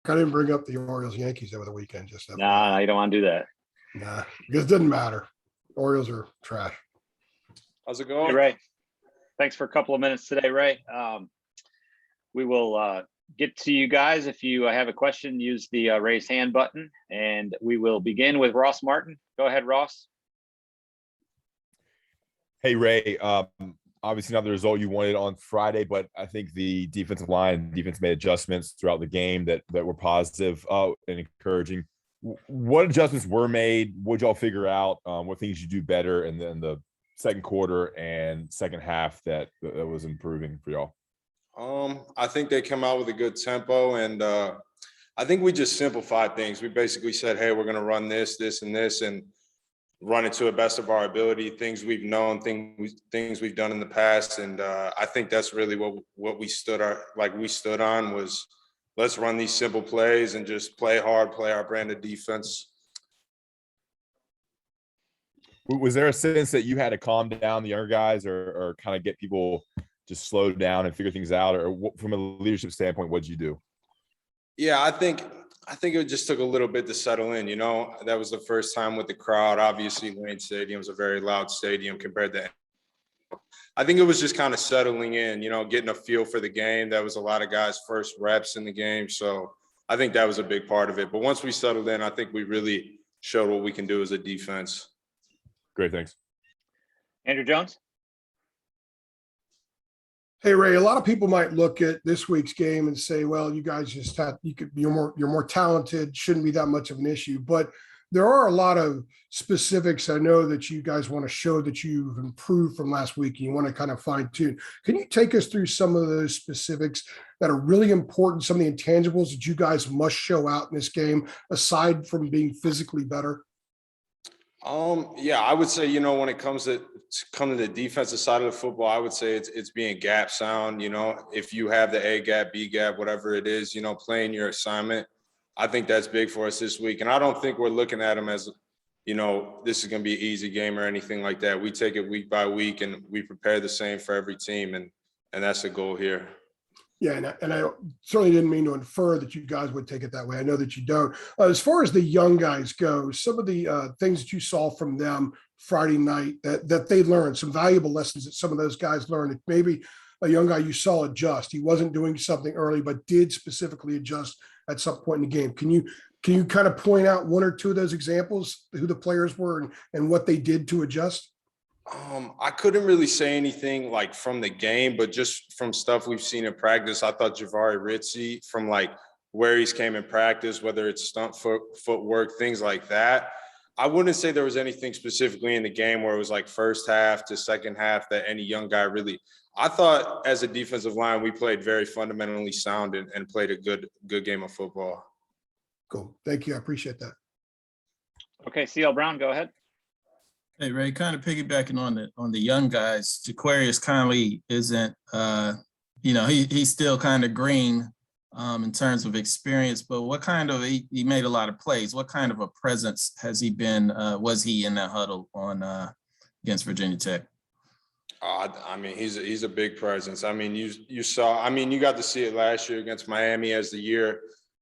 I didn't bring up the Orioles Yankees over the weekend. Just Nah, you don't want to do that. nah, because it didn't matter. Orioles are trash. How's it going? Hey, Ray, thanks for a couple of minutes today, Ray. We will get to you guys. If you have a question, use the raise hand button, and we will begin with Ross Martin. Go ahead, Ross. Hey, Ray. Obviously not the result you wanted on Friday, but I think the defense made adjustments throughout the game that were positive and encouraging. What adjustments were made? What'd y'all figure out? What things you do better in the second quarter and second half that was improving for y'all? I think they come out with a good tempo, and I think we just simplified things. We basically said, hey, we're going to run this, and this, and run it to the best of our ability, things we've known, things we've done in the past. And I think that's really what we stood on was, let's run these simple plays and just play hard, play our brand of defense. Was there a sense that you had to calm down the younger guys or kind of get people just slow down and figure things out? Or from a leadership standpoint, what'd you do? Yeah, I think it just took a little bit to settle in. You know, that was the first time with the crowd. Obviously, Lane Stadium is a very loud stadium compared to. I think it was just kind of settling in, you know, getting a feel for the game. That was a lot of guys' first reps in the game. So I think that was a big part of it. But once we settled in, I think we really showed what we can do as a defense. Great, thanks. Andrew Jones. Hey, Ray, a lot of people might look at this week's game and say, well, you guys just you're more talented, shouldn't be that much of an issue. But there are a lot of specifics I know that you guys want to show that you've improved from last week and you want to kind of fine tune. Can you take us through some of those specifics that are really important, some of the intangibles that you guys must show out in this game, aside from being physically better? Yeah, I would say, you know, when it comes to the defensive side of the football, I would say it's being gap sound. You know, if you have the A gap, B gap, whatever it is, you know, playing your assignment, I think that's big for us this week. And I don't think we're looking at them as, you know, this is going to be an easy game or anything like that. We take it week by week and we prepare the same for every team. And that's the goal here. Yeah, and I certainly didn't mean to infer that you guys would take it that way. I know that you don't. As far as the young guys go, some of the things that you saw from them Friday night that they learned, some valuable lessons that some of those guys learned. Maybe a young guy you saw adjust. He wasn't doing something early, but did specifically adjust at some point in the game. Can you kind of point out one or two of those examples, who the players were and what they did to adjust? I couldn't really say anything like from the game, but just from stuff we've seen in practice, I thought Javari Ritzy, from like where he's came in practice, whether it's stunt footwork, things like that. I wouldn't say there was anything specifically in the game where it was like first half to second half that any young guy really. I thought as a defensive line, we played very fundamentally sound and played a good game of football. Cool. Thank you. I appreciate that. Okay, CL Brown, go ahead. Hey, Ray, kind of piggybacking on the young guys, Jaquarius Conley isn't, you know, he's still kind of green in terms of experience, but what kind of, he made a lot of plays. What kind of a presence has he been, was he in that huddle on against Virginia Tech? I mean, he's a big presence. I mean, you saw, I mean, you got to see it last year against Miami as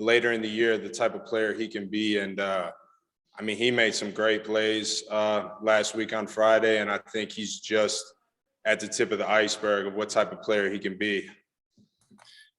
later in the year, the type of player he can be. And I mean, he made some great plays last week on Friday, and I think he's just at the tip of the iceberg of what type of player he can be.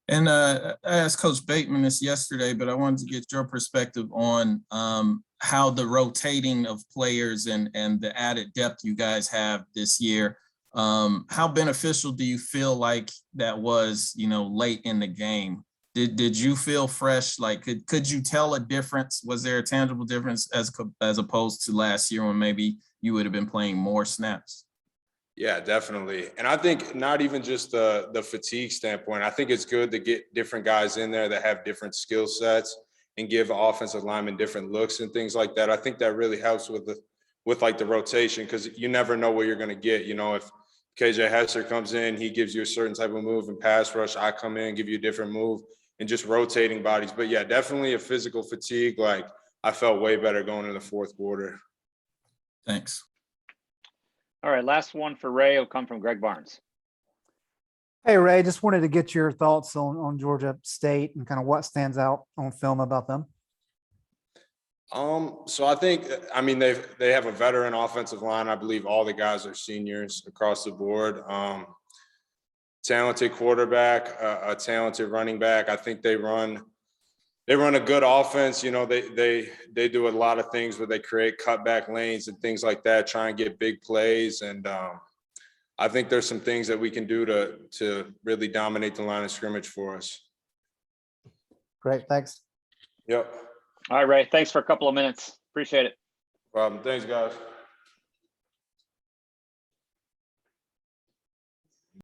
And I asked Coach Bateman this yesterday, but I wanted to get your perspective on how the rotating of players and the added depth you guys have this year, how beneficial do you feel like that was, you know, late in the game? Did you feel fresh? Like, could you tell a difference? Was there a tangible difference as opposed to last year when maybe you would have been playing more snaps? Yeah, definitely. And I think not even just the fatigue standpoint. I think it's good to get different guys in there that have different skill sets and give offensive linemen different looks and things like that. I think that really helps with like the rotation, because you never know what you're going to get. You know, if KJ Hester comes in, he gives you a certain type of move and pass rush. I come in, give you a different move. And just rotating bodies. But yeah, definitely a physical fatigue. Like, I felt way better going in the fourth quarter. Thanks. All right, last one for Ray will come from Greg Barnes. Hey, Ray, just wanted to get your thoughts on Georgia State and kind of what stands out on film about them. So I think, I mean, they have a veteran offensive line. I believe all the guys are seniors across the board. Talented quarterback, a talented running back. I think they run a good offense. You know, they do a lot of things where they create cutback lanes and things like that, try and get big plays. And I think there's some things that we can do to really dominate the line of scrimmage for us. Great, thanks. Yep. All right, Ray, thanks for a couple of minutes. Appreciate it. Problem. Thanks, guys.